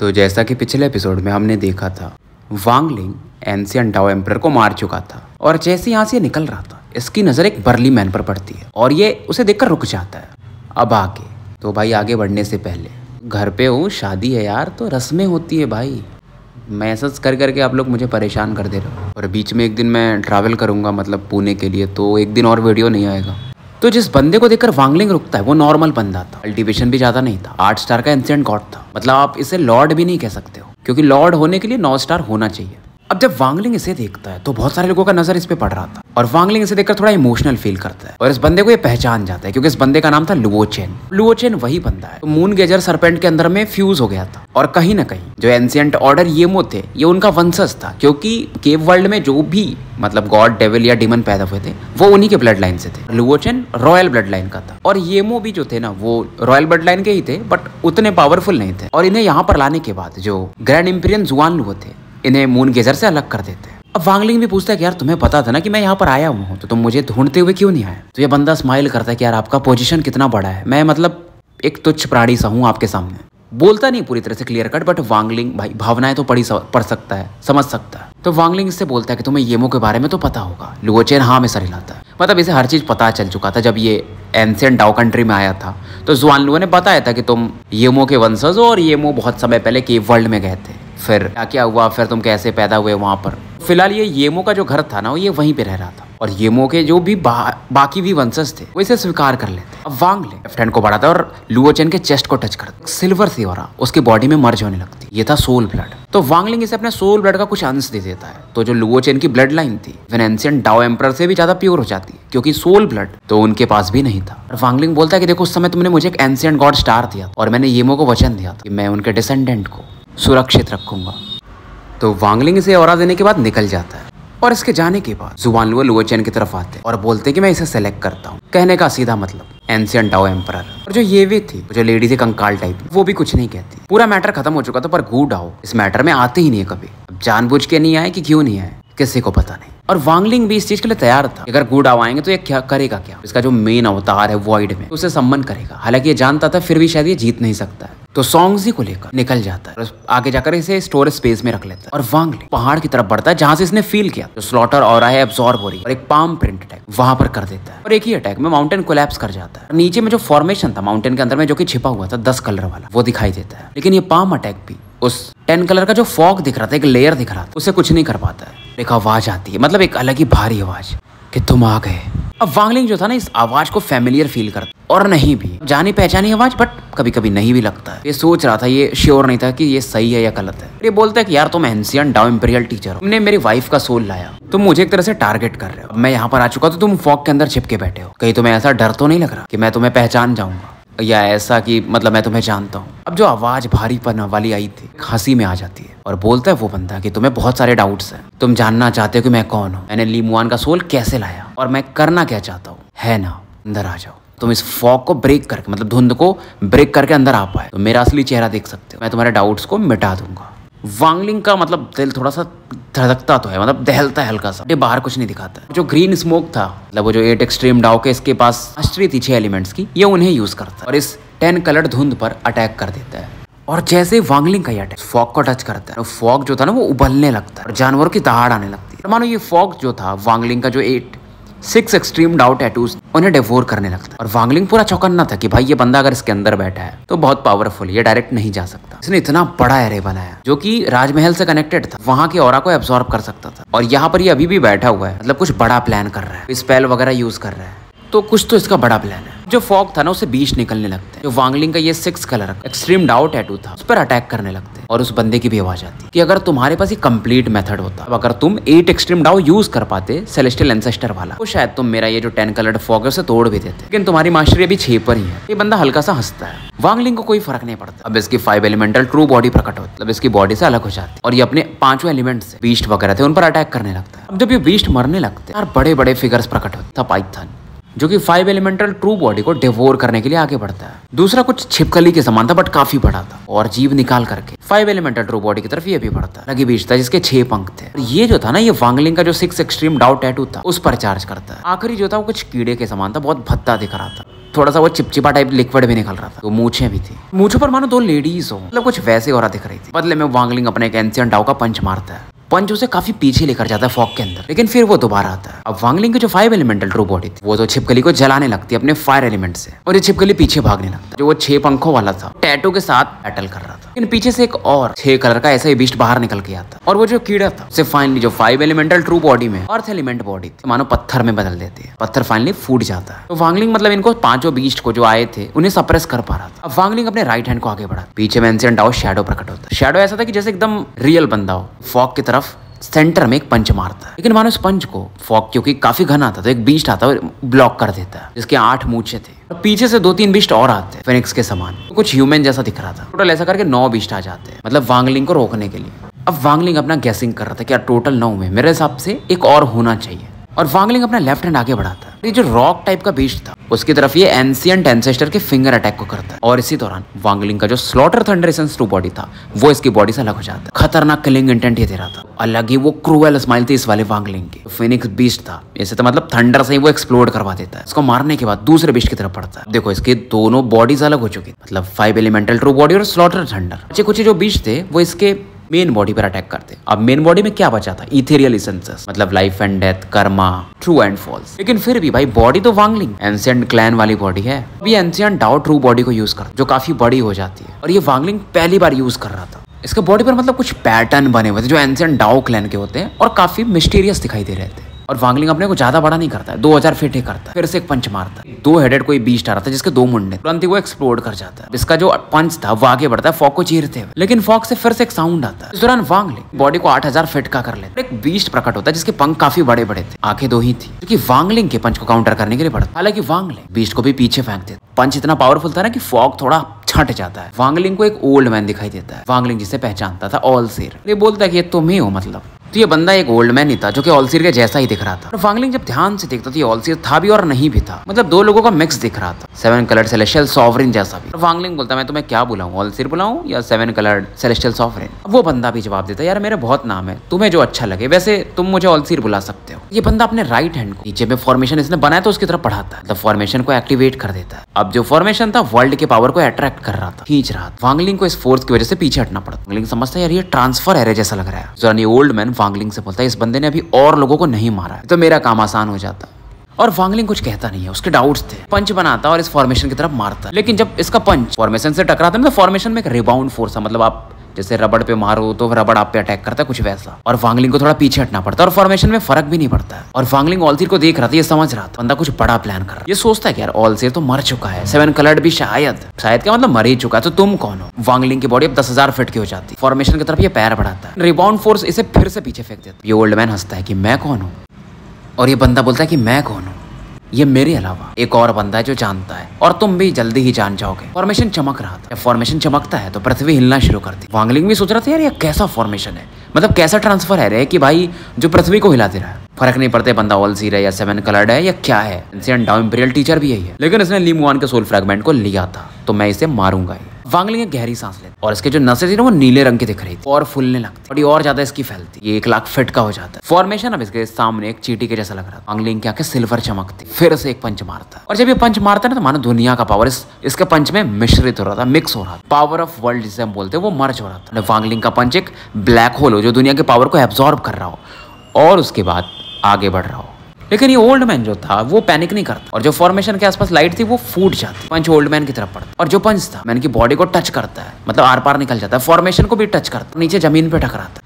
तो जैसा कि पिछले एपिसोड में हमने देखा था, वांग लिंग एंशिएंट डाओ एम्परर को मार चुका था और जैसे यहाँ से निकल रहा था इसकी नज़र एक बर्ली मैन पर पड़ती है और ये उसे देखकर रुक जाता है। अब आगे तो भाई आगे बढ़ने से पहले घर पे हूँ, शादी है यार, तो रस्में होती है भाई। मैसेज कर करके आप लोग मुझे परेशान कर दे रहे हो और बीच में एक दिन मैं ट्रैवल करूँगा मतलब पुणे के लिए, तो एक दिन और वीडियो नहीं आएगा। तो जिस बंदे को देखकर वांग लिंग रुकता है वो नॉर्मल बंदा था, कल्टीवेशन भी ज़्यादा नहीं था, 8 स्टार का एंशिएंट गॉड था। मतलब आप इसे लॉर्ड भी नहीं कह सकते हो क्योंकि लॉर्ड होने के लिए 9 स्टार होना चाहिए। अब जब वांग लिंग इसे देखता है तो बहुत सारे लोगों का नजर इस पे पड़ रहा था और वांग लिंग इसे देखकर थोड़ा इमोशनल फील करता है और इस बंदे को ये पहचान जाता है क्योंकि इस बंदे का नाम था लुओचेन। लुओचेन वही बंदा है तो मून गेजर सरपेंट के अंदर में फ्यूज हो गया था और कहीं ना कहीं जो एंशिएंट ऑर्डर येमो थे ये उनका वंशज था, क्योंकि केव वर्ल्ड में जो भी मतलब गॉड, डेविल या डीमन पैदा हुए थे वो उन्हीं के ब्लड लाइन से थे। लुओचेन रॉयल ब्लड लाइन का था और येमो भी जो थे ना वो रॉयल ब्लड लाइन के ही थे बट उतने पावरफुल नहीं थे। और इन्हें यहाँ पर लाने के बाद जो ग्रैंड इंपीरियन जुआन लुओ थे इन्हें मून गेजर से अलग कर देते हैं। अब वांग लिंग भी पूछता है कि यार तुम्हें पता था ना कि मैं यहाँ पर आया हुआ हूँ, तो तुम मुझे ढूंढते हुए क्यों नहीं आए? तो ये बंदा स्माइल करता है कि यार आपका पोजीशन कितना बड़ा है, मैं मतलब एक तुच्छ प्राणी सा हूँ आपके सामने। बोलता नहीं पूरी तरह से क्लियर कट, बट वांग लिंग भाई भावनाएं तो पढ़ सकता है, समझ सकता है। तो वांग लिंग इससे बोलता है कि तुम्हें येमो के बारे में तो पता होगा। लुओचेन हाँ में सर हिलाता है, मतलब इसे हर चीज़ पता चल चुका था। जब ये एंशिएंट डाओ कंट्री में आया था तो जुआन लुओ ने बताया था कि तुम येमो के वंशज हो और येमो बहुत समय पहले केव वर्ल्ड में गए थे, फिर क्या हुआ, फिर तुम कैसे पैदा हुए वहाँ पर। फिलहाल ये येमो का जो घर था ना ये वहीं पे रह रहा था और येमो के जो भी बाकी भी वंशज थे वो इसे स्वीकार कर लेते। अब वांग लिंग लेफ्ट हैंड को बढ़ाता है और लुओचेन के चेस्ट को टच करता है। सिल्वर सी ऑरा उसकी बॉडी में मर्ज होने लगती है, ये था सोल ब्लड। तो वांग लिंग इसे अपने सोल ब्लड का कुछ अंश दे देता है। तो जो लुओचेन की ब्लड लाइन थी एंशिएंट डाओ एम्परर से भी ज्यादा प्योर हो जाती है क्योंकि सोल ब्लड तो उनके पास भी नहीं था। और वांग लिंग बोलता है कि देखो उस समय तुमने मुझे एक एंशिएंट गॉड स्टार दिया और मैंने येमो को वचन दिया था कि मैं उनके डिसेंडेंट को सुरक्षित रखूंगा। तो वांग लिंग इसे ऑरा देने के बाद निकल जाता है और इसके जाने के बाद जुआन लुओ लुओचेन की तरफ आते और बोलते कि मैं इसे सेलेक्ट करता हूँ। कहने का सीधा मतलब एंशिएंट डाओ एम्परर। और जो येवे थी जो लेडी थी कंकाल टाइप, वो भी कुछ नहीं कहती। पूरा मैटर खत्म हो चुका था पर गू डाओ इस मैटर में आते ही नहीं है कभी। अब जानबूझ के नहीं आए कि क्यों नहीं आए किसी को पता नहीं। और वांग लिंग भी इस चीज के लिए तैयार था, अगर गू डाओ आएंगे तो ये क्या करेगा, क्या इसका जो मेन अवतार है वॉइड में उसे सम्मन करेगा। हालांकि ये जानता था फिर भी शायद ये जीत नहीं सकता है, तो सॉन्ग्स को लेकर निकल जाता है और आगे जाकर इसे स्टोरेज स्पेस में रख लेता है। और वांग लिंग पहाड़ की तरफ बढ़ता है जहां से इसने फील किया जो स्लॉटर ऑरा है एब्जॉर्ब हो रही है और एक पाम प्रिंट अटैक वहां पर कर देता है और एक ही अटैक में माउंटेन कोलैप्स कर जाता है। नीचे में जो फॉर्मेशन था माउंटेन के अंदर में जो कि छिपा हुआ था 10 कलर वाला वो दिखाई देता है, लेकिन ये पाम अटैक भी उस 10 कलर का जो फॉग दिख रहा था, एक लेयर दिख रहा था, उसे कुछ नहीं कर पाता है। एक आवाज आती है, मतलब एक अलग ही भारी आवाज कि तुम आ गए। अब वांग लिंग जो था ना इस आवाज को फैमिलियर फील करता और नहीं भी जानी पहचानी आवाज, बट कभी कभी नहीं भी लगता है। ये सोच रहा था, ये श्योर नहीं था कि ये सही है या गलत है। ये बोलता है कि यार तुम एंशिएंट डाओ इम्पीरियल टीचर हो, तुमने मेरी वाइफ का सोल लाया, तुम मुझे एक तरह से टारगेट कर रहे हो। मैं यहाँ पर आ चुका तो तुम फॉग के अंदर छिपके बैठे हो, कहीं तुम्हें ऐसा डर तो नहीं लग रहा कि मैं तुम्हें पहचान जाऊंगा या ऐसा कि मतलब मैं तुम्हें जानता हूँ। अब जो आवाज भारीपन वाली आई थी हंसी में आ जाती है और बोलता है वो बंदा कि तुम्हें बहुत सारे डाउट्स हैं, तुम जानना चाहते हो कि मैं कौन हूँ, मैंने ली मुआन का सोल कैसे लाया और मैं करना क्या चाहता हूँ, है ना, अंदर आ जाओ। तुम इस फॉग को ब्रेक करके मतलब धुंध को ब्रेक करके अंदर आ पाए तो मेरा असली चेहरा देख सकते हो, मैं तुम्हारे डाउट्स को मिटा दूंगा। वांग लिंग का मतलब दिल थोड़ा सा धड़कता तो है, मतलब दहलता है हल्का सा, ये बाहर कुछ नहीं दिखाता। जो ग्रीन स्मोक था मतलब वो जो 8 एक्सट्रीम डाओ के इसके पास मास्टरी थी 6 एलिमेंट्स की, ये उन्हें यूज करता है और इस 10 कलर्ड धुंध पर अटैक कर देता है। और जैसे वांग लिंग का ये अटैक फॉग को टच करता है, फॉग जो था ना वो उबलने लगता है और जानवरों की दहाड़ आने लगती है। मानो ये फॉग जो था वांग लिंग का जो 6 एक्सट्रीम डाओ टैटूज उन्हें डिवोर करने लगता है और वांग लिंग पूरा चौकन्ना था कि भाई ये बंदा अगर इसके अंदर बैठा है तो बहुत पावरफुल है, ये डायरेक्ट नहीं जा सकता। इसने इतना बड़ा एरे बनाया जो कि राजमहल से कनेक्टेड था, वहां के ऑरा को एब्जॉर्ब कर सकता था और यहाँ पर ये अभी भी बैठा हुआ है, मतलब कुछ बड़ा प्लान कर रहा है, स्पेल वगैरह यूज कर रहा है, तो कुछ तो इसका बड़ा प्लान है। जो फॉग था ना उसे बीच निकलने लगते हैं। जो वांग लिंग का ये 6 कलर एक्सट्रीम डाओ टैटू था उस पर अटैक करने लगते हैं और उस बंदे की भी आवाज आती है कि अगर तुम्हारे पास ये कंप्लीट मेथड होता, अगर तुम 8 एक्सट्रीम डाओ यूज कर पाते सेलेस्टियल एंसेस्टर वाला, तो शायद तुम मेरा ये जो 10 कलर्ड फॉग है उसे तोड़ भी देते, लेकिन तुम्हारी मास्टरी अभी 6 पर ही है। ये बंदा हल्का सा हंसता है, वांग लिंग को कोई फर्क नहीं पड़ता। अब इसकी 5 एलिमेंटल ट्रू बॉडी प्रकट होती है, मतलब इसकी बॉडी से अलग हो जाती है और ये अपने 5 एलिमेंट से बीस्ट वगैरह थे उन पर अटैक करने लगता है। अब जब ये बीस्ट मरने लगते हैं यार बड़े बड़े फिगर्स प्रकट होते था, पाइथन, जो कि 5 एलिमेंटल ट्रू बॉडी को डिवोर करने के लिए आगे बढ़ता है। दूसरा कुछ छिपकली के समान था बट काफी बड़ा था और जीभ निकाल करके 5 एलिमेंटल ट्रू बॉडी की तरफ ये भी बढ़ता है। लगी बीच था जिसके 6 पंख थे। और ये जो था ना, ये वांगलिंग का जो 6 एक्सट्रीम डाउ टैटू था उस पर चार्ज करता है। आखिरी जो था वो कुछ कीड़े के समान था, बहुत भद्दा दिख रहा था, थोड़ा सा वो चिपचिपा टाइप लिक्विड भी निकल रहा था। तो मूछें भी थी, मूछों पर मानो 2 लेडीज हो, मतलब कुछ वैसे हो रहा दिख रही थी। बदले में वांगलिंग अपने एक एंशिएंट डाउ का पंच मारता है। पंच उसे काफी पीछे लेकर जाता है फॉग के अंदर, लेकिन फिर वो दोबारा आता है। अब वांगलिंग की जो 5 एलिमेंटल ट्रू बॉडी थी वो तो छिपकली को जलाने लगती है अपने फायर एलिमेंट से, और ये छिपकली पीछे भागने लगता है। जो वो 6 पंखों वाला था टैटू के साथ बैटल कर रहा था, लेकिन पीछे से एक और 6 कलर का ऐसा ही बीस्ट बाहर निकल के आता, और वो जो कीड़ा था उसे फाइनली जो 5 एलिमेंटल ट्रू बॉडी में अर्थ एलिमेंट बॉडी थी मानो पत्थर में बदल देती है। पत्थर फाइनली फूट जाता है। तो वांगलिंग मतलब इनको 5 बीस्ट को जो आए थे उन्हें सप्रेस कर पा रहा था। अब वांगलिंग अपने राइट हैंड को आगे बढ़ा, पीछे में एंशिएंट डाउ शैडो प्रकट होता है। शैडो ऐसा था कि जैसे एकदम रियल बंदा हो, फॉग की तरफ सेंटर में एक पंच मारता है, लेकिन मानो इस पंच को फॉग क्योंकि काफी घना आता तो एक बीस्ट आता है और ब्लॉक कर देता है, जिसके 8 मूछे थे। और पीछे से 2-3 बीस्ट और आते हैं फेनिक्स के समान, तो कुछ ह्यूमन जैसा दिख रहा था। टोटल ऐसा करके 9 बीस्ट आ जाते हैं, मतलब वांगलिंग को रोकने के लिए। अब वांगलिंग अपना गैसिंग कर रहा था कि टोटल 9 में मेरे हिसाब से एक और होना चाहिए, और वांगलिंग अपना लेफ्ट हैंड आगे बढ़ाता है। ये जो रॉक टाइप का बीस्ट था उसकी तरफ ये एंशिएंट एंसेस्टर के फिंगर अटैक को करता है, और इसी दौरान वांगलिंग का जो slaughter thunder essence true body था वो इसकी बॉडी से अलग हो जाता है। खतरनाक किलिंग इंटेंट ये दे रहा था, अलग ही वो क्रूएल स्माइल थी इस वाले वांगलिंग की। फिनिक्स बीस्ट था ऐसे तो मतलब थंडर से ही वो एक्सप्लोड करवा देता है। इसको मारने के बाद दूसरे बीस्ट की तरफ पड़ता है। देखो इसके दोनों बॉडीज अलग हो चुकी, मतलब 5 एलिमेंटल ट्रू बॉडी और स्लॉटर थंडर। कुछ जो बीस्ट थे वो इसके मेन बॉडी पर अटैक करते। अब मेन बॉडी में क्या बचा था? इथेरियल एसेंसेस, मतलब life and death, karma, true and false. लेकिन फिर भी भाई बॉडी तो वांगलिंग एंशिएंट क्लैन वाली बॉडी है। अब ये एंशिएंट डाओ ट्रू बॉडी को यूज कर, जो काफी बड़ी हो जाती है, और ये वांगलिंग पहली बार यूज कर रहा था। इसके बॉडी पर मतलब कुछ पैटर्न बने हुए थे जो एंशिएंट डाओ क्लैन के होते हैं और काफी मिस्टीरियस दिखाई दे रहे थे। और वांगलिंग अपने को ज्यादा बड़ा नहीं करता है, 2000 फीट ही करता है। फिर से एक पंच मारता है, 2 हेडेड कोई बीस्ट आ रहा था जिसके 2 मुंडे, तुरंत ही वो एक्सप्लोड कर जाता है। इसका जो पंच था वो आगे बढ़ता है फॉग को चीरते हुए, लेकिन फॉग से फिर से एक साउंड आता है। इस दौरान वांगलिंग बॉडी को 8000 फीट का कर लेता है। एक बीस्ट प्रकट होता है जिसके पंख काफी बड़े बड़े थे, आंखें 2 ही थी, क्योंकि वांगलिंग के पंच को काउंटर करने के लिए बढ़ता। हालांकि वांगलिंग बीस्ट को भी पीछे फेंक देता। पंच इतना पावरफुल था ना कि फॉग थोड़ा छट जाता है। वांगलिंग को एक ओल्ड मैन दिखाई देता है, वांगलिंग जिसे पहचानता था ऑलसीर। ये बोलता है कि ये तुम ही हो, मतलब तो ये बंदा एक ओल्ड मैन ही था जो कि ऑलसीर के जैसा ही दिख रहा था। और वांगलिंग जब ध्यान से देखता तो ये ऑलसीर था भी और नहीं भी था, मतलब 2 लोगों का मिक्स दिख रहा था, 7 कलर्ड सेलेस्टियल सॉवरेन जैसा भी। वांगलिंग बोलता मैं तुम्हें क्या बुलाऊं, ऑलसीर बुलाऊं या 7 कलर्ड सेलेस्टियल सॉवरेन? वो बंदा भी जवाब देता यार मेरे बहुत नाम है, तुम्हें जो अच्छा लगे, वैसे तुम मुझे ऑलसीर बुला सकते हो। ये बंदा अपने राइट हैंड को नीचे में फॉर्मेशन इसने बनाया तो उसकी तरफ बढ़ाता है, मतलब फॉर्मेशन को एक्टिवेट कर देता है। अब जो फॉर्मेशन था वर्ल्ड के पावर को अट्रैक्ट कर रहा था, खींच रहा था। वांगलिंग को इस फोर्स की वजह से पीछे हटना पड़ता। वांगलिंग समझता है यार ये ट्रांसफर एरे जैसा लग रहा है। जरा ये ओल्ड मैन वांगलिंग से बोलता है इस बंदे ने अभी और लोगों को नहीं मारा है तो मेरा काम आसान हो जाता। और वांगलिंग कुछ कहता नहीं है, उसके डाउट्स थे। पंच बनाता और इस फॉर्मेशन की तरफ मारता, लेकिन जब इसका पंच फॉर्मेशन से टकराता है तो फॉर्मेशन में एक रिबाउंड फोर्स है, मतलब आप जैसे रबड़ पे मारो तो रबड़ आप पे अटैक करता है, कुछ वैसा। और वांगलिंग को थोड़ा पीछे हटना पड़ता है और फॉर्मेशन में फर्क भी नहीं पड़ता है। और वांगलिंग ऑलसीर को देख रहा था, ये समझ रहा था बंदा कुछ बड़ा प्लान कर रहा है। ये सोचता है कि यार ऑलसीर तो मर चुका है, 7 कलर्ड भी शायद क्या मतलब मर ही चुका है, तो तुम कौन हो? वांगलिंग की बॉडी अब 10,000 फीट की हो जाती है। फॉर्मेशन की तरफ ये पैर बढ़ाता है, रिबाउंड फोर्स इसे फिर से पीछे फेंक देता है। ये ओल्ड मैन हंसता है कि मैं कौन हूँ, और ये बंदा बोलता है कि मैं कौन हूँ, ये मेरे अलावा एक और बंदा है जो जानता है, और तुम भी जल्दी ही जान जाओगे। फॉर्मेशन चमक रहा था। जब फॉर्मेशन चमकता है तो पृथ्वी हिलना शुरू करती। वांगलिंग भी सोच रहा था यार ये कैसा फॉर्मेशन है, मतलब कैसा ट्रांसफर है कि भाई जो पृथ्वी को हिला दे रहा है। फर्क नहीं पड़ता बंदा ऑलसीर है या 7 कलर्ड है या क्या है, एंशिएंट डाओ इंपीरियल टीचर भी यही है, लेकिन इसने ली मुआन के सोल फ्रैगमेंट को लिया था तो मैं इसे मारूंगा ही। वांगलिंग एक गहरी सांस लेता और इसके जो नसें थी ना वो नीले रंग की दिख रही थी और फूलने लगती, बड़ी और ज्यादा इसकी फैलती। ये 1 लाख फीट का हो जाता है। फॉर्मेशन अब इसके सामने एक चींटी के जैसा लग रहा था। वांगलिंग की आंखें सिल्वर चमकती, फिर से एक पंच मारता है, और जब ये पंच मारता है ना तो मानो दुनिया का पावर इसके पंच में मिश्रित हो रहा था, मिक्स हो रहा था। पावर ऑफ वर्ल्ड जिसे हम बोलते हैं वो मर्ज हो रहा था। वांगलिंग का पंच एक ब्लैक होल हो जो दुनिया के पावर को एब्जॉर्ब कर रहा हो और उसके बाद आगे बढ़ रहा हो। लेकिन ये ओल्ड मैन जो था वो पैनिक नहीं करता, और जो फॉर्मेशन के आसपास लाइट थी वो फूट जाती। पंच ओल्ड मैन की तरफ पड़ता, और जो पंच था मैन की बॉडी को टच करता है, मतलब आर पार निकल जाता है। फॉर्मेशन को भी टच करता, नीचे जमीन पे टकराता,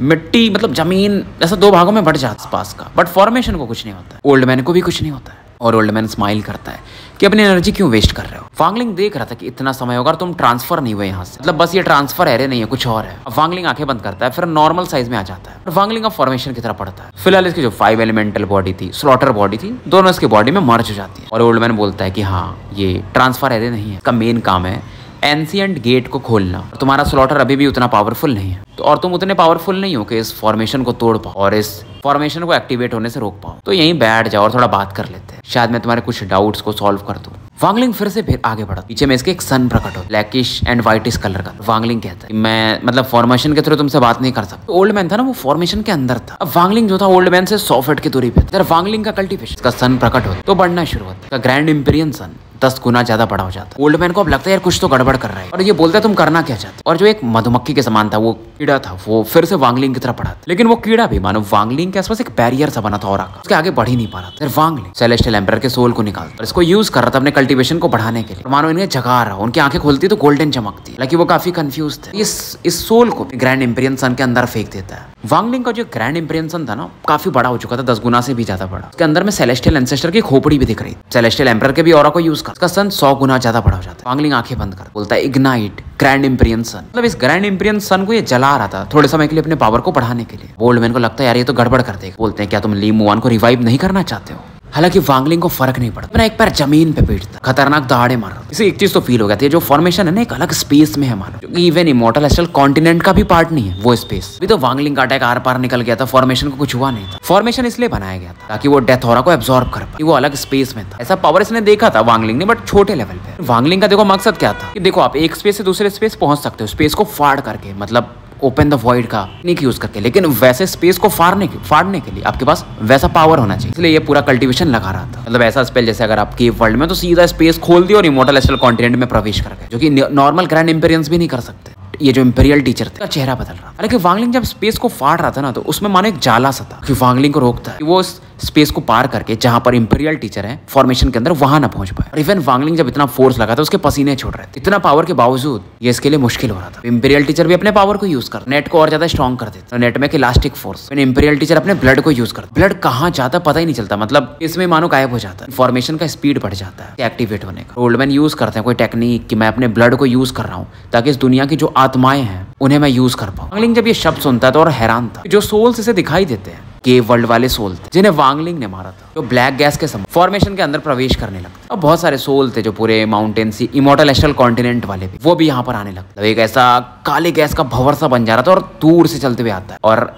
मिट्टी मतलब जमीन ऐसा 2 भागों में बढ़ जाता आसपास का, बट फॉर्मेशन को कुछ नहीं होता, ओल्ड मैन को भी कुछ नहीं होता है। और ओल्ड मैन स्माइल करता है कि अपनी एनर्जी क्यों वेस्ट कर रहे हो। वांगलिंग देख रहा था कि इतना समय होगा और तुम ट्रांसफर नहीं हुए यहाँ से, मतलब बस ये ट्रांसफर एरे नहीं है, कुछ और है। अब वांगलिंग आंखें बंद करता है, फिर नॉर्मल साइज में आ जाता है और वांगलिंग अब फॉर्मेशन की तरफ पड़ता है। फिलहाल इसकी जो 5 एलिमेंटल बॉडी थी, स्लॉटर बॉडी थी, दोनों इसकी बॉडी में मर्ज हो जाती है। और ओल्ड मैन बोलता है कि हाँ ये ट्रांसफर एरे नहीं है, इसका मेन काम है एंशिएंट गेट को खोलना। और तुम्हारा स्लॉटर अभी भी उतना पावरफुल नहीं है, तो और तुम उतने पावरफुल नहीं हो कि इस फॉर्मेशन को तोड़ पाओ और इस फॉर्मेशन को एक्टिवेट होने से रोक पाओ। तो यहीं बैठ जाओ और थोड़ा बात कर लेते हैं, शायद मैं तुम्हारे कुछ डाउट्स को सॉल्व कर दूं। वांगलिंग फिर से फिर आगे बढ़ा। पीछे में इसके एक सन प्रकट हो, ब्लैकिश एंड व्हाइटिश कलर का। वांगलिंग कहता है मैं मतलब फॉर्मेशन के थ्रू तुमसे बात नहीं कर सकता। ओल्ड मैन था ना, वो फॉर्मेशन के अंदर था। अब वांगलिंग जो था ओल्ड मैन से 100 फीट की दूरी पे था। वांगलिंग का कल्टीवेशन का सन प्रकट हो तो बढ़ना शुरू होता है। ग्रैंड इंपीरियन सन 10 गुना ज्यादा बड़ा हो जाता है। ओल्ड मैन को अब लगता है यार कुछ तो गड़बड़ कर रहा है और ये बोलता है तुम करना क्या चाहते हो। और जो एक मधुमक्खी के समान था वो कीड़ा था, वो फिर से वांगलिंग की तरफ बढ़ा। लेकिन वो कीड़ा भी मानो वांगलिंग के आसपास एक बैरियर सा बना था और उसके आगे बढ़ ही नहीं पा रहा था। फिर वांगलिंग सेलेस्टियल एम्परर के सोल को निकालता और इसको यूज कर रहा था अपने कल्टीवेशन को बढ़ाने के लिए। मानो इन्हें जगा रहा, उनकी आंखें खुलती तो गोल्डन चमकती है। हालांकि वो काफी कंफ्यूज थे। इस सोल को ग्रैंड इंपीरियन सन के अंदर फेंक देता है। वांगलिंग का जो ग्रैंड इंपीरियन सन था ना, काफी बड़ा हो चुका था, 10 गुना से भी ज्यादा बड़ा। उसके अंदर में सेलेस्टियल एंसेस्टर की खोपड़ी भी दिख रही। सेलेस्टियल एम्परर के भी ऑरा को यूज कर उसका सन 100 गुना ज्यादा बड़ा हो जाता है। वांगलिंग आंखें बंद कर बोलता है इग्नाइट ग्रैंड इंपीरियन सन। मतलब इस ग्रैंड इंपीरियन सन को ये जला रहा था थोड़े समय के लिए अपने पावर को बढ़ाने के लिए। ओल्ड मैन को लगता है यार ये तो गड़बड़ कर देगा। बोलते हैं क्या तुम ली मुआन को रिवाइव नहीं करना चाहते हो। हालांकि वांगलिंग को फर्क नहीं पड़ा, अपना एक पैर जमीन पे पीटता, खतरनाक दहाड़े मार रहा। इसे एक चीज तो फील हो गया था, जो फॉर्मेशन है ना एक अलग स्पेस में है मानो, जो कि इवन इमॉर्टल एस्ट्रल कॉन्टिनेंट का भी पार्ट नहीं है वो स्पेस। अभी तो वांगलिंग का अटैक आर पार निकल गया था, फॉर्मेशन को कुछ हुआ नहीं था। फॉर्मेशन इसलिए बनाया गया था ताकि वो डेथ ऑरा को एब्जॉर्ब कर पाए, वो अलग स्पेस में था। ऐसा पावर इसने देखा था वांगलिंग ने, बट छोटे लेवल पे। वांगलिंग का देखो मकसद क्या था कि देखो आप एक स्पेस से दूसरे स्पेस पहुंच सकते हो, स्पेस को फाड़ करके, मतलब ओपन द वॉइड का टेक्निक यूज करके। लेकिन वैसे स्पेस को फाड़ने के लिए आपके पास वैसा पावर होना चाहिए। इसलिए ये पूरा कल्टीवेशन लगा रहा था। मतलब ऐसा स्पेल जैसे अगर आप केव वर्ल्ड में तो सीधा स्पेस खोल दिया और इमॉर्टल एस्ट्रल कॉन्टिनेंट में प्रवेश कर गए, जो कि नॉर्मल ग्रैंड इंपीरियंस भी नहीं कर सकते। ये जो इंपीरियल टीचर थे, चेहरा बदल रहा। हालांकि वांगलिंग जब स्पेस को फाड़ रहा था ना, तो उसमें मानो एक जाला सा था कि वांगलिंग को रोकता है कि वो स्पेस को पार करके जहां पर इंपीरियल टीचर है फॉर्मेशन के अंदर वहां ना पहुंच पाए। और इवन वांगलिंग जब इतना फोर्स लगा था उसके पसीने छोड़ रहे थे। इतना पावर के बावजूद ये इसके लिए मुश्किल हो रहा था। इंपीरियल टीचर भी अपने पावर को यूज कर नेट को और ज्यादा स्ट्रॉन्ग कर देता। नेट में इलास्टिक फोर्स। इंपीरियल टीचर अपने ब्लड को यूज करता। ब्लड कहाँ जाता पता ही नहीं चलता, मतलब इसमें मानो गायब हो जाता है। फॉर्मेशन का स्पीड बढ़ जाता है एक्टिवेट होने का। ओल्ड मैन यूज करते हैं कोई टेक्निक कि मैं अपने ब्लड को यूज कर रहा हूँ ताकि इस दुनिया की जो आत्माएं हैं उन्हें मैं यूज कर पाऊं। वांगलिंग जब ये शब्द सुनता था और हैरान था, जो सोल्स इसे दिखाई देते हैं केव वर्ल्ड वाले सोल थे जिन्हें वांगलिंग ने मारा था, जो ब्लैक गैस के समय फॉर्मेशन के अंदर प्रवेश करने लगता। अब बहुत सारे सोल थे जो पूरे माउंटेन सी इमॉर्टल एस्ट्रल कॉन्टिनेंट वाले भी, वो भी यहाँ पर आने लगता। एक ऐसा काले गैस का भंवर सा बन जा रहा था और दूर से चलते हुए आता है। और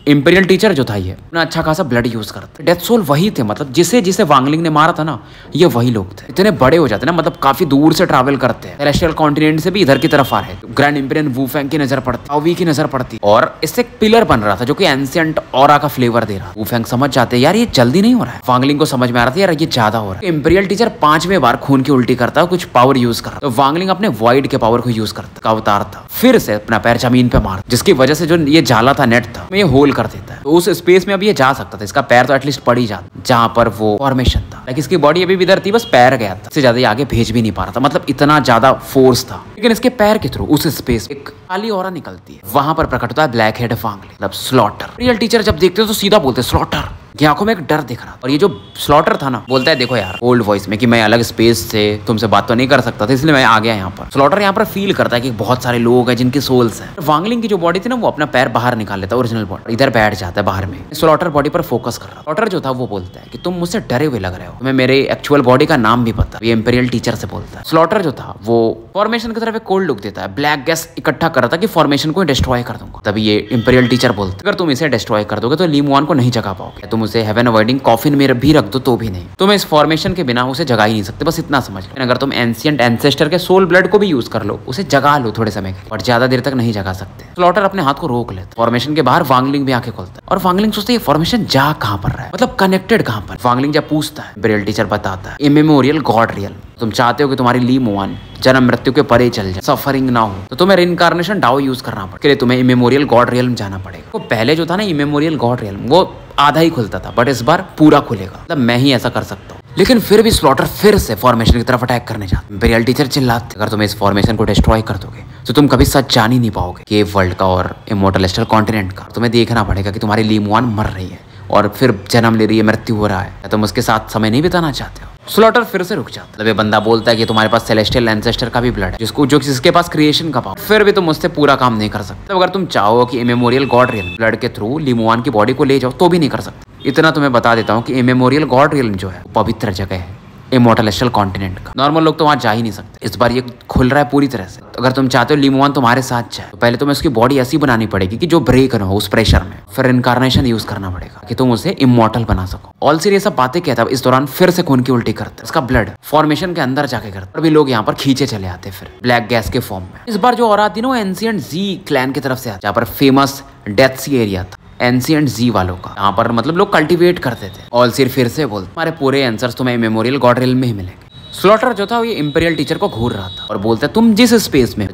इंपीरियल टीचर जो था ये अच्छा खासा ब्लड यूज करता। डेथ सोल वही थे, मतलब जिसे वांगलिंग ने मारा था ना, ये वही लोग थे। इतने बड़े हो जाते ना, मतलब काफी दूर से ट्रैवल करते हैं, सेलेस्टियल कॉन्टिनेंट से भी इधर की तरफ आ रहे हैं। ग्रैंड इंपीरियन वूफेंग की नजर पड़ती, अवी की नजर पड़ती, और इससे एक पिलर बन रहा था जो कि एंशिएंट ऑरा का फ्लेवर दे रहा। वूफेंग समझ जाते यार ये जल्दी नहीं हो रहा है। वांगलिंग को समझ में आ रहा था यार ये ज्यादा हो रहा है। इंपीरियल टीचर 5वें बार खून की उल्टी करता, कुछ पावर यूज कर रहा, तो वांगलिंग अपने वॉइड के पावर को यूज करता का अवतार था। फिर से अपना पैर जमीन पे मार, जिसकी वजह से जो ये जाला था नेट था, ये होल कर देता है। तो उस स्पेस में अब ये जा सकता था। इसका पैर तो एटलीस्ट पड़ ही जाता जहां पर वो फॉर्मेशन था, लेकिन इसकी बॉडी अभी भी इधर थी, बस पैर गया था। इससे ज्यादा ये आगे भेज भी नहीं पा रहा था, मतलब इतना ज्यादा फोर्स था। लेकिन इसके पैर के थ्रू उस स्पेस एक काली ऑरा निकलती है, वहां पर प्रकट होता है ब्लैक हेड वांगलिंग, मतलब स्लॉटर। रियल टीचर जब देखते हो तो सीधा बोलते स्लॉटर, की आंखों में एक डर दिख रहा। और ये जो स्लॉटर था ना, बोलता है देखो यार ओल्ड वॉइस में कि मैं अलग स्पेस से तुमसे बात तो नहीं कर सकता था, इसलिए मैं आ गया यहाँ पर। स्लॉटर यहाँ पर फील करता है कि बहुत सारे लोग हैं जिनकी सोल्स हैं। वांगलिंग की जो बॉडी थी ना, वो अपना पैर बाहर निकाल लेता है, ओरिजिनल बॉडी इधर बैठ जाता है बाहर में। स्लॉटर बॉडी पर फोकस कर रहा। स्लॉटर जो था वो बोलता है कि तुम मुझसे डरे हुए लग रहे हो, तुम्हें मेरे एक्चुअल बॉडी का नाम भी पता। ये इंपीरियल टीचर से बोलता है। स्लॉटर जो था वो फॉर्मेशन की तरफ एक कोल्ड लुक देता है, ब्लैक गैस इकट्ठा कर रहा था कि फॉर्मेशन को डिस्ट्रॉय कर दूंगा। तभी ये इंपीरियल टीचर बोलता है अगर तुम इसे डिस्ट्रॉय कर दोगे तो ली मुआन को नहीं जगा पाओगे, तुम उसे हेवन अवॉइडिंग कॉफिन में भी रख दो तो भी नहीं, तुम इस फॉर्मेशन के बिना उसे जगा ही नहीं सकते, बस इतना समझ लो। अगर तुम एंशिएंट एंसेस्टर के सोल ब्लड को भी यूज कर लो, उसे जगा लो थोड़े समय के, और ज्यादा देर तक नहीं जगा सकते। स्लॉटर अपने हाथ को रोक लेता। फॉर्मेशन के बाहर वांगलिंग भी आंखें खोलता है, और वांगलिंग सोचता है ये फॉर्मेशन जा कहां पर रहा है, मतलब कनेक्टेड कहां पर। वांगलिंग जब पूछता है, इंपीरियल टीचर बताता है इमेमोरियल गॉड रियल। तुम चाहते हो कि तुम्हारी ली मुआन जन्म मृत्यु के परे चल जाए, सफरिंग ना हो, तो तुम्हें रिइंकार्नेशन डाओ यूज करना पड़ेगा। तुम्हें इमेमोरियल गॉड रियल्म जाना पड़ेगा। वो पहले जो था ना इमेमोरियल गॉड रियल्म, वो आधा ही खुलता था, बट इस बार पूरा खुलेगा, मतलब मैं ही ऐसा कर सकता हूँ। लेकिन फिर भी स्लॉटर फिर से फॉर्मेशन की तरफ अटैक करने जाता। इंपीरियल टीचर चिल्लाते अगर तुम इस फॉर्मेशन को डिस्ट्रॉय कर दोगे तो तुम कभी सच जान ही नहीं पाओगे केव वर्ल्ड का और इमॉर्टल एस्ट्रल कॉन्टिनेंट का। तुम्हें देखना पड़ेगा कि तुम्हारी ली मुआन मर रही है और फिर जन्म ले रही है, मृत्यु हो रहा है, या तुम उसके साथ समय नहीं बिताना चाहते हो। स्लॉटर फिर से रुक जाता। मतलब ये बंदा बोलता है कि तुम्हारे पास सेलेस्टियल एंसेस्टर का भी ब्लड है, जिसके पास क्रिएशन का पावर, फिर भी तुम उससे पूरा काम नहीं कर सकते। तो अगर तुम चाहो कि इमेमोरियल गॉड रियल ब्लड के थ्रू ली मुआन की बॉडी को ले जाओ तो भी नहीं कर सकते। इतना तुम्हें बता देता हूँ कि इमेमोरियल गॉड रियल जो है पवित्र जगह है, इमॉर्टल एस्ट्रल कॉन्टिनेंट का। नॉर्मल लोग तो वहां जा ही नहीं सकते। इस बार ये खुल रहा है पूरी तरह से। तो अगर तुम चाहते हो लीमुआन तुम्हारे साथ जाए तो पहले तुम्हें उसकी बॉडी ऐसी बनानी पड़ेगी कि जो ब्रेक ना हो उस प्रेशर में। फिर इनकारनेशन यूज करना पड़ेगा कि तुम उसे इमॉर्टल बना सको। ऑलसीर ये सब बातें कहता है, इस दौरान फिर से खून की उल्टी करता है। उसका ब्लड फॉर्मेशन के अंदर जाके करता है और भी लोग यहाँ पर खींचे चले आते फिर ब्लैक गैस के फॉर्म में। इस बार जो और आती है वो एंशिएंट जी क्लैन की तरफ से आती है, जहाँ पर फेमस डेथ सी एरिया था एंशिएंट जी वालों का। यहाँ पर मतलब लोग कल्टीवेट करते थे। ऑलसीर फिर से बोलते हमारे पूरे आंसर्स तुम्हें मेमोरियल गॉड रियल में ही मिलेंगे। स्लॉटर जो था वो ये इंपीरियल टीचर को घूर रहा था और बोलता है तुम जिस स्पेस में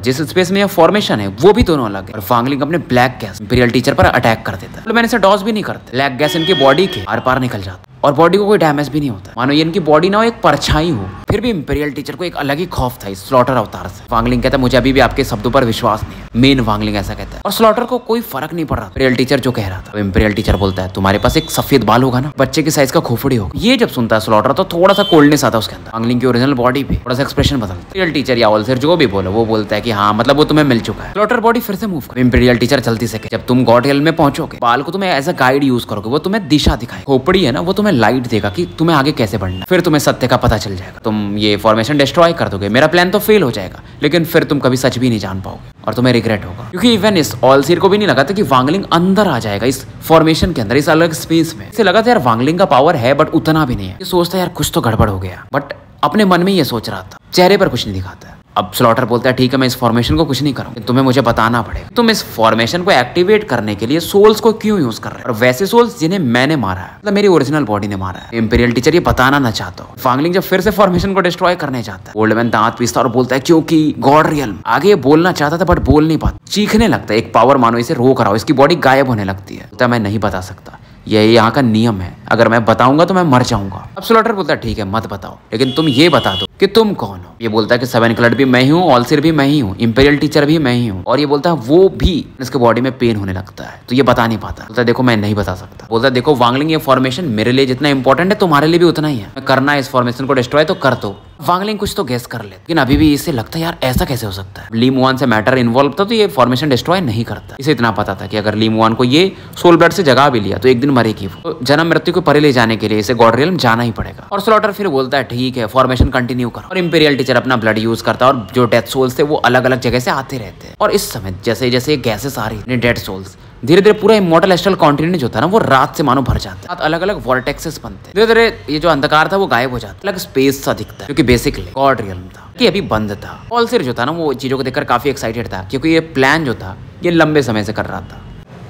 ये फॉर्मेशन है वो भी दोनों अलग है। और वांगलिंग अपने ब्लैक गैस इंपीरियल टीचर पर अटैक कर देता है। तो मैंने इसे डॉज भी नहीं करते। ब्लैक गैस इनकी बॉडी के आर पार निकल जाता और बॉडी को कोई डैमेज भी नहीं होता। मानो ये इनकी बॉडी ना हो एक परछाई हो। फिर भी इंपीरियल टीचर को एक अलग ही खौफ था इस स्लॉटर अवतार से। वांगलिंग कहता है मुझे अभी भी आपके शब्दों पर विश्वास नहीं है। मेन वांगलिंग ऐसा कहता है और स्लॉटर को कोई फर्क नहीं पड़ रहा इंपीरियल टीचर जो कह रहा था। इंपीरियल टीचर बोलता है तुम्हारे पास एक सफेद बाल होगा ना, बच्चे की साइज का खोपड़ी होगा। ये जब सुनता है स्लॉटर तो थोड़ा सा कोल्डनेस आता है उसके अंदर। वांगलिंग की ओरिजिनल बॉडी पे थोड़ा सा एक्सप्रेशन बदलता है। इंपीरियल टीचर या ऑलसीर जो भी बोलो वो बोलता है कि हाँ मतलब वो तुम्हें मिल चुका है। स्लॉटर बॉडी फिर से मूव कर। इंपीरियल टीचर जल्दी से जब तुम गॉड रियल में पहुंचोगे बाल को तुम्हें एज अ गाइड यूज करोगे, वो तुम्हें दिशा दिखाए। खोपड़ी है ना वो तुम्हें लाइट देगा कि तुम्हें आगे कैसे बढ़ना। फिर तुम्हें सत्य का पता चल जाएगा। तुम ये फॉर्मेशन डिस्ट्रॉय कर दोगे, मेरा प्लान तो फेल हो जाएगा, लेकिन फिर तुम कभी सच भी नहीं जान पाओगे और तुम्हें रिग्रेट होगा। क्योंकि इवन इस ऑलसीर को भी नहीं लगा था कि वांगलिंग अंदर आ जाएगा इस फॉर्मेशन के अंदर, इस अलग स्पेस में। इसे लगा था यार वांगलिंग का पावर है बट उतना भी नहीं है। ये सोचता है यार कुछ तो गड़बड़ हो गया, बट अपने मन में ये सोच रहा था, चेहरे पर कुछ नहीं दिखाता है। अब स्लॉटर बोलता है ठीक है मैं इस फॉर्मेशन को कुछ नहीं करूंगा, तुम्हें मुझे बताना पड़ेगा तुम इस फॉर्मेशन को एक्टिवेट करने के लिए सोल्स को क्यों यूज कर रहे हो, और वैसे सोल्स जिन्हें मैंने मारा है, मतलब मेरी ओरिजिनल बॉडी ने मारा है। इंपीरियल टीचर ये बताना ना चाहता हो। वांगलिंग जब फिर से फॉर्मेशन को डिस्ट्रॉय करने जाता है, ओल्ड मैन दांत पीसता और बोलता है क्योंकि गॉड रियल। आगे ये बोलना चाहता था बट बोल नहीं पाता, चीखने लगता है। एक पावर मानो इसे रोक रहा हो, इसकी बॉडी गायब होने लगती है। बोलता मैं नहीं बता सकता, यही यहाँ का नियम है, अगर मैं बताऊंगा तो मैं मर जाऊंगा। अब स्लॉटर बोलता है ठीक है मत बताओ, लेकिन तुम ये बता दो कि तुम कौन हो। ये बोलता है कि सेवन क्लड भी मैं ही हूँ, ऑलसीर भी मैं ही हूँ, इंपीरियल टीचर भी मैं ही हूँ। और ये बोलता है वो भी, इसके बॉडी में पेन होने लगता है तो ये बता नहीं पाता। बोलता है देखो मैं नहीं बता सकता। बोलता है देखो वांगलिंग ये फॉर्मेशन मेरे लिए जितना इंपॉर्टेंट है तुम्हारे लिए भी उतना ही है। करना है इस फॉर्मेशन को डिस्ट्रॉय तो कर दो। वांगलिंग कुछ तो गेस कर ले, लेकिन अभी भी इसे लगता है यार ऐसा कैसे हो सकता है। लीमुआन से मैटर इन्वॉल्व था तो ये फॉर्मेशन डिस्ट्रॉय नहीं करता। इसे इतना पता था कि अगर लीमुआन को ये सोल ब्लड से जगा भी लिया तो एक दिन मरेगी वो। तो जन्म मृत्यु को परे ले जाने के लिए इसे गॉड रियल में जाना ही पड़ेगा। और स्लॉटर फिर बोलता है ठीक है फॉर्मेशन कंटिन्यू करो। और इंपीरियल टीचर अपना ब्लड यूज करता है और जो डेथ सोल्स थे वो अलग अलग जगह से आते रहते हैं। और इस समय जैसे जैसे गैसेस आ रही डेड सोल्स, धीरे धीरे पूरा इमॉर्टल एस्ट्रल कॉन्टिनेंट जो था ना वो रात से मानो भर जाता है। अलग अलग वॉर्टेक्सेस बनते हैं। धीरे धीरे ये जो अंधकार था वो गायब हो जाता है, अलग स्पेस सा दिखता है क्योंकि बेसिकली गॉड रियल था कि अभी बंद था। ऑलसीर जो था ना वो चीजों को देखकर काफी एक्साइटेड था क्योंकि ये प्लान जो था ये लंबे समय से कर रहा था।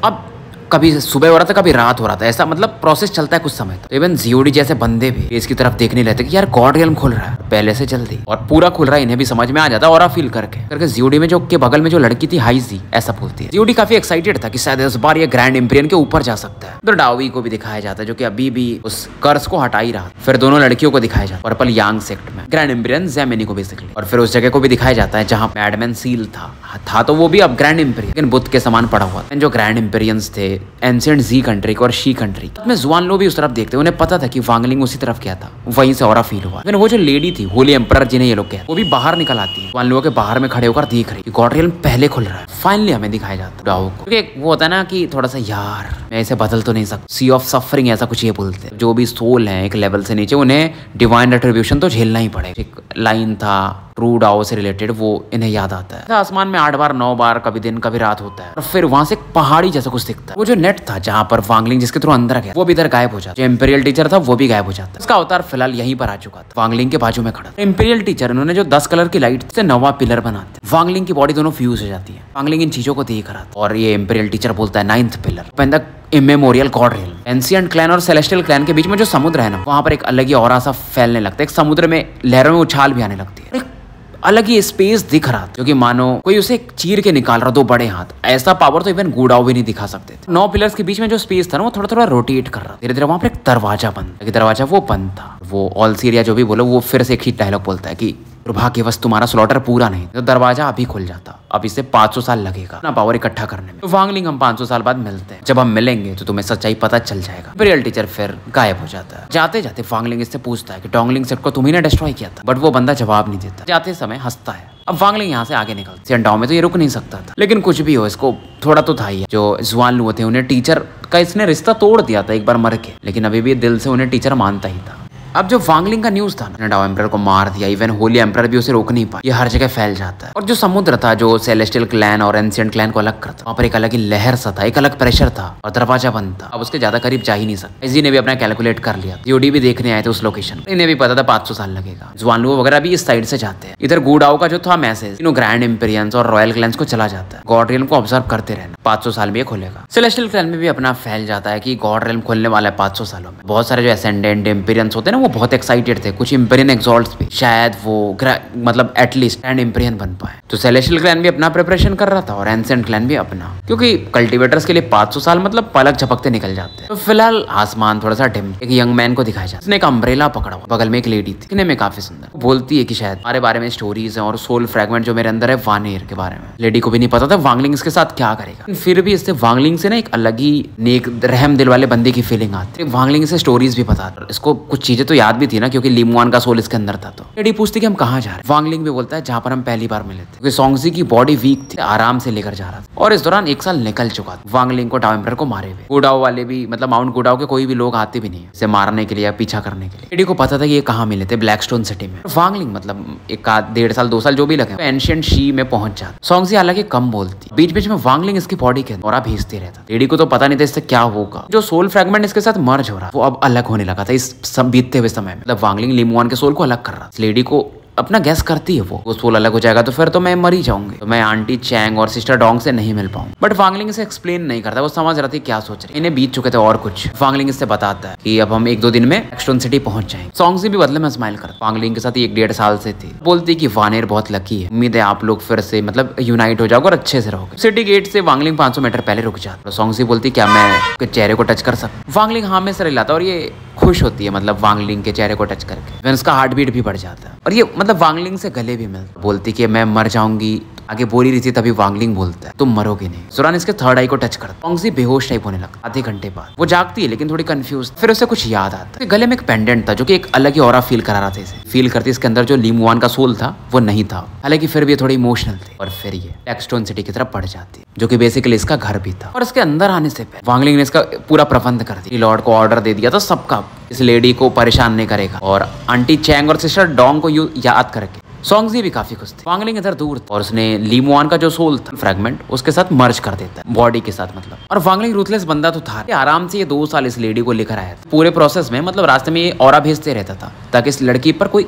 अब कभी सुबह हो रहा था कभी रात हो रहा था, ऐसा मतलब प्रोसेस चलता है कुछ समय तक। तो इवन जीओडी जैसे बंदे भी इसकी तरफ देखने लगते कि यार गॉड रियल्म खुल रहा है पहले से जल्दी, और पूरा खुल रहा है। इन्हें भी समझ में आ जाता और फील करके जीओडी में जो के बगल में जो लड़की थी हाइजी ऐसा बोलती है। जीओडी काफी एक्साइटेड था कि शायद इस बार ये ग्रैंड इंपीरियन के ऊपर जा सकता है। तो डावी को भी दिखाया जाता है जो कि अभी भी उस कर्स को हटा ही रहा। फिर दोनों लड़कियों को दिखाया जाता है पर्पल यांग सेक्ट में, ग्रैंड इंपीरियन ज़ेमिनी को बेसिकली। और फिर उस जगह को भी दिखाया जाता है जहाँ मैडमैन सील था तो वो भी अब ग्रैंड इंपीरियन लेकिन बुद्ध के समान पड़ा हुआ था। जो ग्रैंड इंपीरियंस थे एंशिएंट जी कंट्री और शी कंट्री में, जुआन लो भी उस तरफ देखते, उन्हें पता था कि वांगलिंग उसी तरफ क्या था, वहीं से ऑरा फील हुआ। वो जो लेडी थी होली एम्परर जिन्हें ये लोग कहते, वो भी बाहर निकल आती है। जुआन लोगों के बाहर में खड़े होकर देख रही गॉड रियल पहले खुल रहा है। फाइनली हमें दिखाया जाता डाओ को, क्योंकि वो होता है ना कि थोड़ा सा यार मैं इसे बदल तो नहीं सकता, सी ऑफ सफरिंग ऐसा कुछ ये बोलते हैं। जो भी सोल है एक लेवल से नीचे उन्हें डिवाइन रेट्रिब्यूशन तो झेलना ही पड़ेगा। एक लाइन था ट्रू डाओ से रिलेटेड, वो इन्हें याद आता है। आसमान में 8 बार 9 बार कभी दिन कभी रात होता है और फिर वहां से पहाड़ी जैसा कुछ दिखता है। वो जो नेट था जहां पर वांगलिंग जिसके थ्रू अंदर गया वो भी इधर गायब हो जाता। जो इंपीरियल टीचर था वो भी गायब हो जाता। इसका अवतार फिलहाल यहीं पर आ चुका था, वांगलिंग के बाजू में खड़ा। इंपीरियल टीचर इन्होंने जो 10 कलर की लाइट से 9वां पिलर बनाते, वांगलिंग की बॉडी दोनों फ्यूज हो जाती है। वांगलिंग इन चीजों को देख रहा था और ये इंपीरियल टीचर बोलता है 9th pillar immemorial God real. Ancient clan और सेलेस्टियल क्लैन के बीच में जो समुद्र है ना, वहां पर एक अलग ही ऑरा सा फैलने लगता है। एक समुद्र में लहरों में उछाल भी आने लगती है। अलग ही स्पेस दिख रहा था, जो कि मानो कोई उसे चीर के निकाल रहा, 2 बड़े हाथ। ऐसा पावर तो इवन गुडाओ भी नहीं दिखा सकते थे। 9 पिलर्स के बीच में जो स्पेस था ना वो थोड़ा थोड़ा रोटेट कर रहा। धीरे धीरे वहां पर एक दरवाजा बंद, दरवाजा वो बंद था। वो ऑलसीर या जो भी बोलो वो फिर से एक ही डायलॉग बोलता है कि दुर्भाग्यवश तुम्हारा स्लॉटर पूरा नहीं, तो दरवाजा अभी खुल जाता। अब इसे 500 साल लगेगा ना पावर इकट्ठा करने में। तो वांगलिंग हम 500 साल बाद मिलते हैं। जब हम मिलेंगे तो तुम्हें सच्चाई पता चल जाएगा। रियल टीचर फिर गायब हो जाता है। जाते जाते वांगलिंग इससे पूछता है कि डोंगलिंग सेट को तुम्ही ने डिस्ट्रॉय किया था, बट वो बंदा जवाब नहीं देता। जाते समय हंसता है। अब वांगलिंग यहाँ से आगे निकलता। सेंटाओ में तो ये रुक नहीं सकता था, लेकिन कुछ भी हो इसको थोड़ा तो था ही। जो जुआन लोग थे उन्हें टीचर का इसने रिश्ता तोड़ दिया था एक बार मर के, लेकिन अभी भी दिल से उन्हें टीचर मानता ही था। अब जो वांगलिंग का न्यूज था ना, डाओ एम्परर को मार दिया, इवन होली एम्परर भी उसे रोक नहीं पाया, ये हर जगह फैल जाता है। और जो समुद्र था जो सेलेस्टियल क्लैन और एंशिएंट क्लैन को अलग करता, वहाँ पर एक अलग ही लहर सा था, एक अलग प्रेशर था और दरवाजा बंद था। अब उसके ज्यादा करीब जा ही नहीं सकता। इसी ने भी अपना कैलकुलेट कर लिया, यूडी भी देखने आए थे उस लोकेशन, इन्हें भी पता था 500 साल लगेगा। जुआनलुओ वगैरह भी इस साइड से जाते हैं। इधर गुडाओ का जो था मैसेज तीनों ग्रैंड एम्पिरियंस और रॉयल क्लैंस को चला जाता है, गॉड रियल्म को ऑब्जर्व करते रहना, 500 साल में ये खुलेगा। सेलेस्टियल क्लैन में भी अपना फैल जाता है कि गॉड रियल्म खुलने वाला है 500 सालों में। बहुत सारे जो एसेंडेंट एम्पिरियंस होते हैं ना, वो बहुत एक्साइटेड थे। कुछ इम्पेरियन एग्जॉल्ट्स भी शायद वो मतलब एटलीस्ट ग्रैंड इम्पेरियन बन पाए। तो सेलेस्टियल क्लैन भी अपना प्रिपरेशन कर रहा था और एंशिएंट क्लैन भी अपना, क्योंकि कल्टीवेटर्स के लिए 500 साल मतलब पलक झपकते निकल जाते हैं। तो फिलहाल आसमान थोड़ा सा डिम, एक यंग मैन को दिखाया जाता है, उसने एक अम्ब्रेला पकड़ा हुआ, बगल में एक लेडी थी, दिखने में काफी सुंदर। बोलती है कि शायद हमारे बारे में स्टोरीज हैं और सोल फ्रैगमेंट जो मेरे अंदर है वानेर के बारे में। लेडी को भी नहीं पता था वांगलिंग इसके साथ क्या करेगा, फिर भी इससे वांगलिंग से ना एक अलग ही नेक रहम दिल वाले बंदे की फीलिंग आती है। वांगलिंग से स्टोरीज भी पता, इसको कुछ चीजें तो याद भी थी ना, क्योंकि लीमुआन का सोल इसके अंदर था। तो लेडी पूछती कि हम कहाँ जा रहे हैं। वांगलिंग भी बोलता है जहाँ पर हम पहली बार मिले थे, क्योंकि सोंगजी की बॉडी वीक थी, आराम से लेकर जा रहा था और इस दौरान 1 साल निकल चुका था वांगलिंग को डाओ एम्परर को मारे हुए। गुडाओ वाले भी मतलब माउंट गुडाओ के कोई भी लोग आते भी नहीं इसे मारने के लिए या पीछा करने के लिए। लेडी को पता था कि ये कहाँ मिले थे, ब्लैकस्टोन सिटी में। वांगलिंग मतलब 1.5 साल 2 साल जो भी लगे तो एंशिएंट शी में पहुंच जाता। सोंगजी हालांकि कम बोलती, बीच बीच में वांगलिंग इसकी बॉडी के और भेजते रहता। लेडी को तो पता नहीं था इससे क्या होगा। जो सोल फ्रैगमेंट इसके साथ मर्ज हो रहा वो अब अलग होने लगा था इस सब बीतते हुए समय में। मतलब वांगलिंग लीमुआन के सोल को अलग कर रहा। लेडी को अपना गैस करती है वो सोल अलग हो जाएगा तो फिर तो मैं मर ही जाऊंगी, तो मैं आंटी चैंग और सिस्टर डोंग से नहीं मिल पाऊंगी। बट वांगलिंग से एक्सप्लेन नहीं करता, वो समझ रहा थी क्या सोच रही। इन्हें बीत चुके थे और कुछ। वांगलिंग इससे बताता है कि अब हम 1-2 दिन में ब्लैकस्टोन सिटी पहुंच जाएंगे। सोंगजी भी बदले में स्माइल करता। वांगलिंग के साथ 1-1.5 साल से थी। बोलती कि वानेर बहुत लकी है, उम्मीद है आप लोग फिर से मतलब यूनाइट हो जाओगे और अच्छे से रहोगे। सिटी गेट से वांगलिंग 500 मीटर पहले रुक जाता। सोंगजी बोलती क्या मैं चेहरे को टच कर सकता। वांगलिंग हाँ में सर हिलाता और ये खुश होती है, मतलब वांगलिंग के चेहरे को टच करके। फिर उसका हार्ट बीट भी बढ़ जाता है और ये मतलब वांगलिंग से गले भी मिलता। बोलती कि मैं मर जाऊंगी, आगे बोल ही रही थी तभी वांगलिंग बोलता है तुम मरोगे नहीं। सुरान इसके थर्ड आई को टच करता। सोंगजी बेहोश टाइप होने लगता। आधे घंटे बाद वो जागती है लेकिन थोड़ी कंफ्यूज। फिर उसे कुछ याद आता है, गले में एक पेंडेंट था जो कि एक अलग ही ऑरा फील करा रहा था इसे। फील करती इसके अंदर जो लीमुआन का सोल था वो नहीं था, हालांकि फिर भी थोड़ी इमोशनल थी। और फिर ये ब्लैकस्टोन सिटी की तरफ बढ़ जाती है जो कि बेसिकली इसका घर भी था। और इसके अंदर आने से पहले वांगलिंग ने इसका पूरा प्रबंध कर दिया। लॉर्ड को ऑर्डर दे दिया था सबका इस लेडी को परेशान नहीं करेगा, और आंटी चैंग और सिस्टर डोंग को याद करके। सोंगजी भी काफी खुश थी। वांगलिंग इधर दूर था और उसने लीमुआन का जो सोल था फ्रैगमेंट उसके साथ मर्ज कर देता है बॉडी के साथ मतलब। और वांगलिंग रूथलेस बंदा तो था, आराम से ये 2 साल इस लेडी को लेकर आया था। पूरे प्रोसेस में मतलब रास्ते में ये ऑरा भेजते रहता था ताकि इस लड़की पर कोई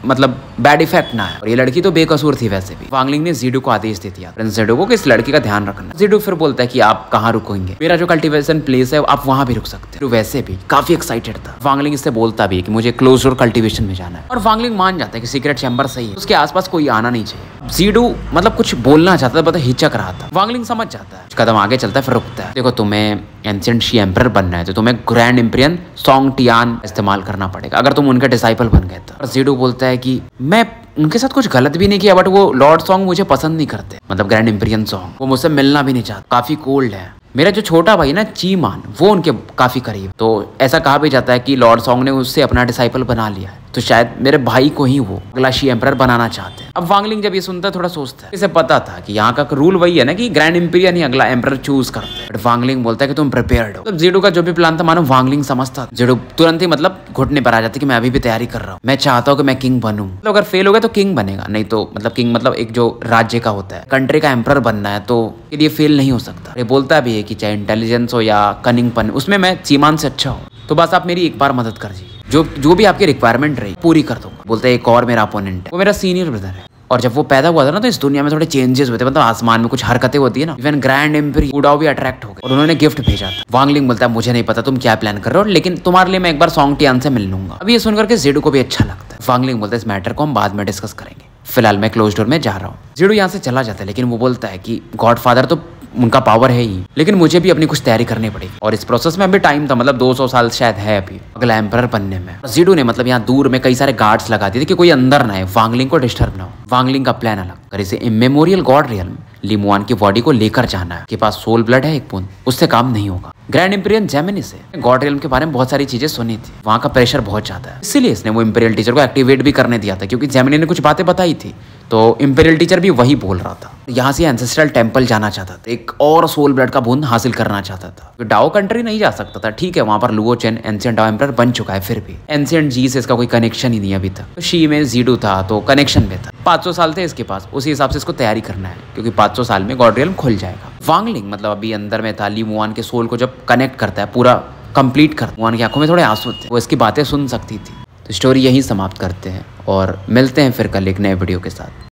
मतलब बैड इफेक्ट ना है। और ये लड़की तो बेकसूर थी वैसे भी। वांगलिंग ने जीडू को आदेश दे दिया प्रिंस जीडू को कि इस लड़की का ध्यान रखना। जीडू फिर बोलता है कि आप कहाँ रुकेंगे, मेरा जो कल्टीवेशन प्लेस है आप वहां भी रुक सकते हैं। वैसे भी काफी एक्साइटेड था। वांगलिंग इससे बोलता भी है कि मुझे क्लोज डोर कल्टीवेशन में जाना है और वांगलिंग मान जाता है कि सीक्रेट चैम्बर सही है, उसके आसपास कोई आना नहीं चाहिए। जीडू मतलब कुछ बोलना चाहता था, हिचक रहा था। वांगलिंग समझ जाता है, कदम आगे चलता है फिर रुकता है। देखो तुम्हें एंशिएंट शी एम्परर बनना है तो तुम्हें ग्रैंड इम्पेरियन सोंग टियान इस्तेमाल करना पड़ेगा अगर तुम उनके डिसाइपल बन गए तो। और जीडू बोलता है कि मैं उनके साथ कुछ गलत भी नहीं किया, बट वो लॉर्ड सोंग मुझे पसंद नहीं करते, मतलब ग्रैंड इम्पेरियन सोंग, वो मुझसे मिलना भी नहीं चाहता, काफी कोल्ड है। मेरा जो छोटा भाई ना चीमान वो उनके काफी करीब, तो ऐसा कहा भी जाता है कि लॉर्ड सोंग ने उससे अपना डिसाइपल बना लिया है, तो शायद मेरे भाई को ही वो अगला शी एम्परर बनाना चाहते हैं। अब वांगलिंग जब ये सुनता है थोड़ा सोचता है, इसे पता था कि यहाँ का रूल वही है ना कि ग्रैंड इम्पीरियन ही अगला एम्परर चूज करता है। बट वांगलिंग बोलता है कि तुम प्रिपेयर्ड हो। तो जीडू का जो भी प्लान था मानो वांगलिंग समझता। जीडू तुरंत ही मतलब घुटने पर आ जाती कि मैं अभी भी तैयारी कर रहा हूँ, मैं चाहता हूँ कि मैं किंग बनूं। तो अगर फेल हो गया तो किंग बनेगा, नहीं तो मतलब किंग मतलब एक जो राज्य का होता है, कंट्री का एम्परर बनना है तो ये फेल नहीं हो सकता। ये बोलता भी है कि चाहे इंटेलिजेंस हो या कनिंगपन, उसमें मैं चीमान से अच्छा हूँ, तो बस आप मेरी एक बार मदद कर दीजिए, जो भी आपकी रिक्वायरमेंट रही पूरी कर दूंगा। बोलते हैं एक और मेरा अपोनेंट है, वो मेरा सीनियर ब्रदर है, और जब वो पैदा हुआ था ना तो इस दुनिया में थोड़े चेंजेस हुए थे, मतलब आसमान में कुछ हरकतें होती है ना, इवन ग्रैंड एम्परर गुडाओ भी अट्रैक्ट हो गए और उन्होंने गिफ्ट भेजा था। वांगलिंग बोलता है मुझे नहीं पता तुम क्या प्लान कर रहे हो, लेकिन तुम्हारे लिए मैं एक बार सोंग टियान से मिल लूंगा। अब ये सुनकर के जीडू को भी अच्छा लगता है। वांगलिंग बोलता है इस मैटर को हम बाद में डिस्कस करेंगे, फिलहाल मैं क्लोज डोर में जा रहा हूँ। जीडू यहाँ से चला जाता है, लेकिन वो बोलता है कि गॉडफादर तो उनका पावर है ही, लेकिन मुझे भी अपनी कुछ तैयारी करनी पड़ेगी, और इस प्रोसेस में अभी टाइम था, मतलब 200 साल शायद है अभी अगला एम्परर बनने में। जीडू ने मतलब यहाँ दूर में कई सारे गार्ड्स लगा दिए थे कि कोई अंदर ना आए, वांगलिंग को डिस्टर्ब ना हो। वांगलिंग का प्लान अलग, अगर इसे इमेमोरियल गॉड रियल्म लीमुआन की बॉडी को लेकर जाना है, के पास सोल ब्लड है एक बूंद, उससे काम नहीं होगा। ग्रैंड इम्पीरियन जेमिनी से गॉड रियल्म के बारे में बहुत सारी चीजें सुनी थी, वहां का प्रेशर बहुत ज्यादा है, इसीलिए इसने वो इम्पीरियल टीचर को एक्टिवेट भी करने दिया था, क्योंकि जेमिनी ने कुछ बातें बताई थी तो इम्पीरियल टीचर भी वही बोल रहा था। यहाँ से एंसेस्ट्रल टेम्पल जाना चाहता था, एक और सोल ब्लड का बूंद हासिल करना चाहता था। डाओ कंट्री नहीं जा सकता था, ठीक है, वहां पर Luo Chen ancient Dao emperor बन चुका है, फिर भी एंशिएंट जी से इसका कोई कनेक्शन ही नहीं अभी तक। तो शी में जीडू था तो कनेक्शन में था, 500 साल थे इसके पास, उसी हिसाब से इसको तैयारी करना है क्योंकि 500 साल में गॉड रियल्म खुल जाएगा। वांगलिंग मतलब अभी अंदर में था, ली मुआन के सोल को जब कनेक्ट करता है, पूरा कंप्लीट करता है, मुआन की आंखों में थोड़े आंसू थे, वो इसकी बातें सुन सकती थी। तो स्टोरी यहीं समाप्त करते हैं और मिलते हैं फिर कल एक नए वीडियो के साथ।